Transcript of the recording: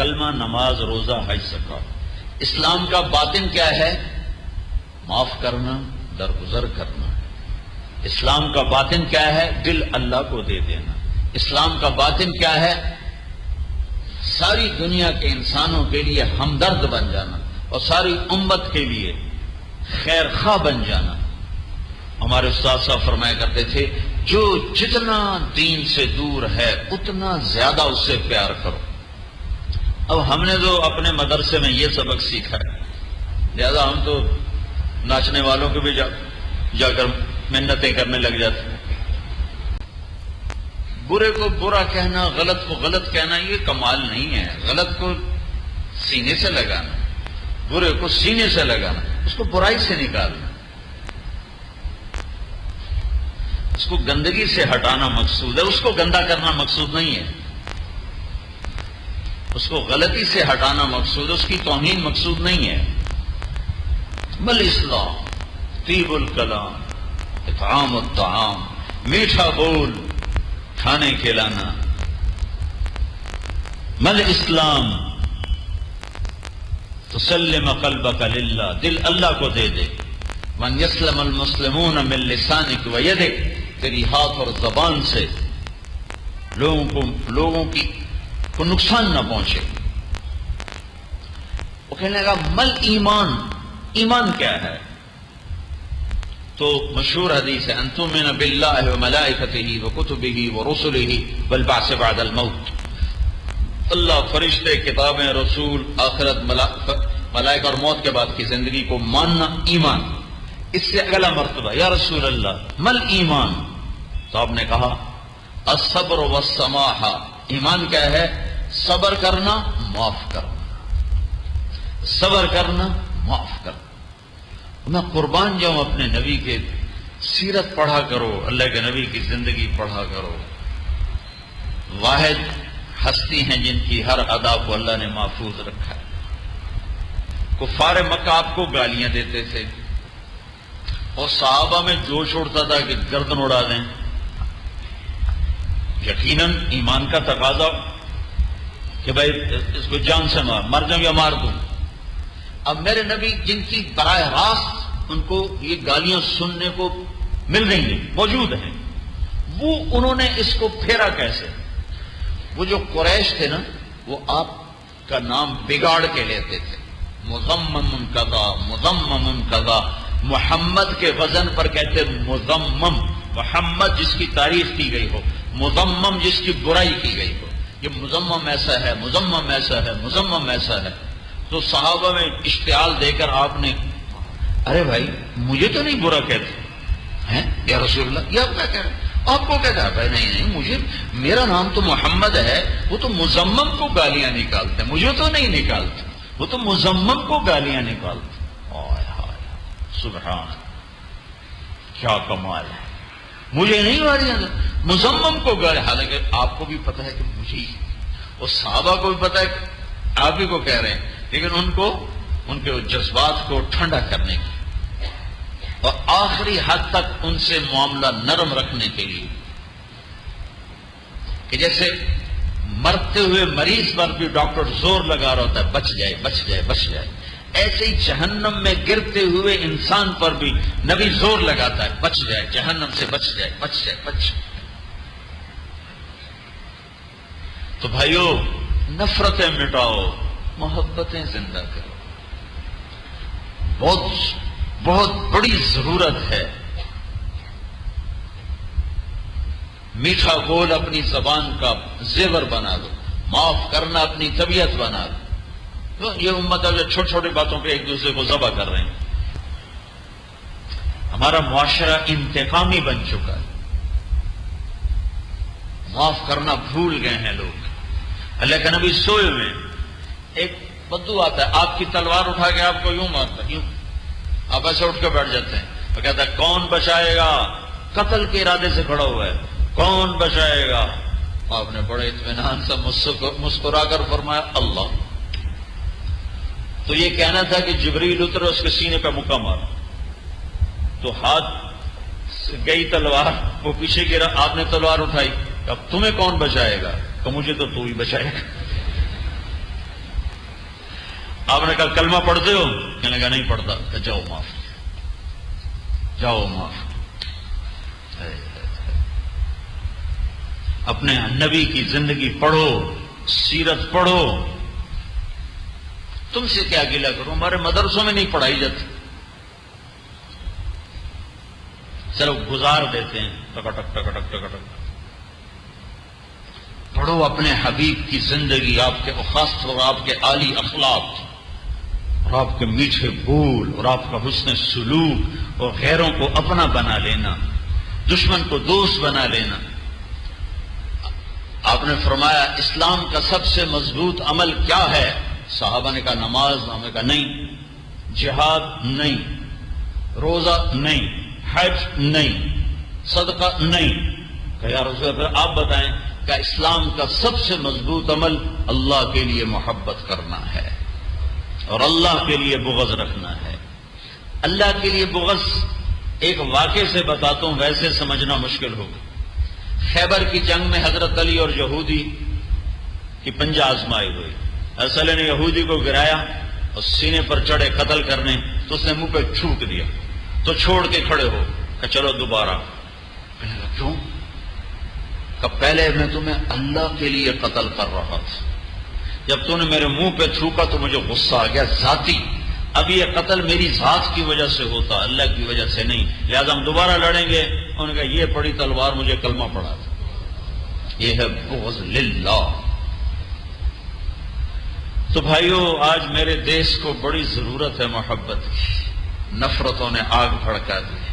کلمہ، نماز، روزہ، حج، زکات۔ اسلام کا باطن کیا ہے؟ معاف کرنا، درگزر کرنا۔ اسلام کا باطن کیا ہے؟ دل اللہ کو دے دینا۔ اسلام کا باطن کیا ہے؟ ساری دنیا کے انسانوں کے لیے ہمدرد بن جانا اور ساری امت کے لیے خیر خواہ بن جانا۔ ہمارے استاد صاحب فرمایا کرتے تھے، جو جتنا دین سے دور ہے اتنا زیادہ اس سے پیار کرو۔ اب ہم نے تو اپنے مدرسے میں یہ سبق سیکھا ہے، لہذا ہم تو ناچنے والوں کے بھی جا کر منتیں کرنے لگ جاتے ہیں۔ برے کو برا کہنا، غلط کو غلط کہنا یہ کمال نہیں ہے۔ غلط کو سینے سے لگانا، برے کو سینے سے لگانا، اس کو برائی سے نکالنا، اس کو گندگی سے ہٹانا مقصود ہے، اس کو گندا کرنا مقصود نہیں ہے، اس کو غلطی سے ہٹانا مقصود ہے، اس کی توہین مقصود نہیں ہے۔ بل اسلام طیب الکلام اطعام الطعام، میٹھا بول، کھانے کھلانا۔ مل اسلام تسلم قلبک للہ، دل اللہ کو دے دے۔ من یسلم المسلمون من لسانک ویدک، تیری ہاتھ اور زبان سے لوگوں کو نقصان نہ پہنچے۔ وہ کہنے لگا مل ایمان، ایمان کیا ہے؟ تو مشہور حدیث ہے، ان تؤمن باللہ وملائکتہ وکتبہ ورسلہ والبعث بعد الموت۔ اللہ، فرشتے، کتابیں، رسول، آخرت، ملائکہ اور موت کے بعد کی زندگی کو ماننا ایمان۔ اس سے اگلا مرتبہ، یا رسول اللہ مل ایمان؟ تو آپ نے کہا الصبر والسماحہ، ایمان کیا ہے؟ صبر کرنا، معاف کرنا، صبر کرنا، معاف کرنا۔ میں قربان جاؤں اپنے نبی کے سیرت پڑھا کرو، اللہ کے نبی کی زندگی پڑھا کرو۔ واحد ہستی ہیں جن کی ہر ادا کو اللہ نے محفوظ رکھا ہے۔ کفار مکہ آپ کو گالیاں دیتے تھے اور صحابہ میں جوش اڑتا تھا کہ گردن اڑا دیں۔ یقیناً ایمان کا تقاضا کہ بھائی اس کو جان سے مر جاؤں یا مار دوں۔ اب میرے نبی جن کی براہ راست ان کو یہ گالیاں سننے کو مل رہی ہیں، موجود ہیں، وہ انہوں نے اس کو پھیرا کیسے؟ وہ جو قریش تھے نا، وہ آپ کا نام بگاڑ کے لیتے تھے، مذمم کذا، مذمم کذا۔ محمد کے وزن پر کہتے مذمم، محمد جس کی تعریف کی گئی ہو، مذمم جس کی برائی کی گئی ہو۔ یہ مذمم ایسا ہے، مذمم ایسا ہے، مذمم ایسا ہے۔ تو صحابہ میں اشتعال دے کر آپ نے، ارے بھائی مجھے تو نہیں برا کہتے ہیں یا رسول اللہ، یہ آپ کیا کہہ رہے ہیں؟ آپ کو کیا کہا؟ بھائی نہیں، مجھے، میرا نام تو محمد ہے، وہ تو مذمم کو گالیاں نکالتے ہیں، مجھے تو نہیں نکالتے، وہ تو مذمم کو گالیاں نکالتے۔ ہائے ہائے سبحان، کیا کمال ہے! مجھے نہیں گالیاں، مذمم کو گالیاں، حالانکہ آپ کو بھی پتہ ہے کہ مجھے ہی، اور صحابہ کو بھی پتہ ہے کہ آپ ہی کو کہہ رہے ہیں، لیکن ان کو ان کے جذبات کو ٹھنڈا کرنے کی اور آخری حد تک ان سے معاملہ نرم رکھنے کے لیے کہ جیسے مرتے ہوئے مریض پر بھی ڈاکٹر زور لگا رہا ہوتا ہے بچ جائے بچ جائے بچ جائے، ایسے ہی جہنم میں گرتے ہوئے انسان پر بھی نبی زور لگاتا ہے بچ جائے، جہنم سے بچ جائے بچ جائے بچ جائے۔ تو بھائیو، نفرتیں مٹاؤ، محبتیں زندہ کرو۔ بہت بڑی ضرورت ہے۔ میٹھا بول اپنی زبان کا زیور بنا دو، معاف کرنا اپنی طبیعت بنا دو۔ تو یہ امت ہے جو چھوٹی چھوٹی باتوں پہ ایک دوسرے کو ذبح کر رہے ہیں۔ ہمارا معاشرہ انتقامی بن چکا ہے، معاف کرنا بھول گئے ہیں لوگ۔ اللہ کا نبی سوئے میں ایک بدو آتا ہے، آپ کی تلوار اٹھا کے آپ کو یوں مارتا ہے، یوں، آپ ایسے اٹھ کے بیٹھ جاتے ہیں، وہ کہتا ہے کون بچائے گا؟ قتل کے ارادے سے کھڑا ہوا ہے، کون بچائے گا؟ آپ نے بڑے اطمینان سے مسکرا کر فرمایا اللہ۔ تو یہ کہنا تھا کہ جبریل اترے، اس کے سینے پہ مکہ مارا، تو ہاتھ گئی تلوار، وہ پیچھے گرا، آپ نے تلوار اٹھائی، اب تمہیں کون بچائے گا؟ کہ مجھے تو ہی بچائے گا۔ آپ نے کہا کلمہ پڑھتے ہو؟ کہنے لگا نہیں پڑھتا. کہ جاؤ معاف، جاؤ معاف. اپنے نبی کی زندگی پڑھو، سیرت پڑھو. تم سے کیا گلہ کروں، ہمارے مدرسوں میں نہیں پڑھائی جاتی. چلو گزار دیتے ہیں، ٹکٹک ٹکٹک ٹکٹک. پڑھو اپنے حبیب کی زندگی، آپ کے خاص اور آپ کے عالی اخلاق اور آپ کے میٹھے بول اور آپ کا حسن سلوک اور غیروں کو اپنا بنا لینا، دشمن کو دوست بنا لینا. آپ نے فرمایا اسلام کا سب سے مضبوط عمل کیا ہے؟ صحابہ نے کہا نماز. ہم نے کہا نہیں. جہاد نہیں، روزہ نہیں، حج نہیں، صدقہ نہیں. کہ یا رسول اللہ آپ بتائیں. کہ اسلام کا سب سے مضبوط عمل اللہ کے لیے محبت کرنا ہے اور اللہ کے لیے بغض رکھنا ہے. اللہ کے لیے بغض ایک واقعے سے بتاتا ہوں، ویسے سمجھنا مشکل ہوگا. خیبر کی جنگ میں حضرت علی اور یہودی کی پنجہ آزمائی ہوئی. اصل نے یہودی کو گرایا اور سینے پر چڑھے قتل کرنے، تو اس نے منہ پہ چھوٹ دیا تو چھوڑ کے کھڑے ہو کہ چلو دوبارہ. کیوں؟ کہ پہلے میں تمہیں اللہ کے لیے قتل کر رہا تھا، جب تم نے میرے منہ پہ تھوکا تو مجھے غصہ آ گیا ذاتی. اب یہ قتل میری ذات کی وجہ سے ہوتا، اللہ کی وجہ سے نہیں، لہذا ہم دوبارہ لڑیں گے. انہوں نے کہا یہ پڑی تلوار مجھے کلمہ پڑا تھا. یہ ہے بغض للہ. تو بھائیو آج میرے دیش کو بڑی ضرورت ہے محبت کی. نفرتوں نے آگ بھڑکا دی.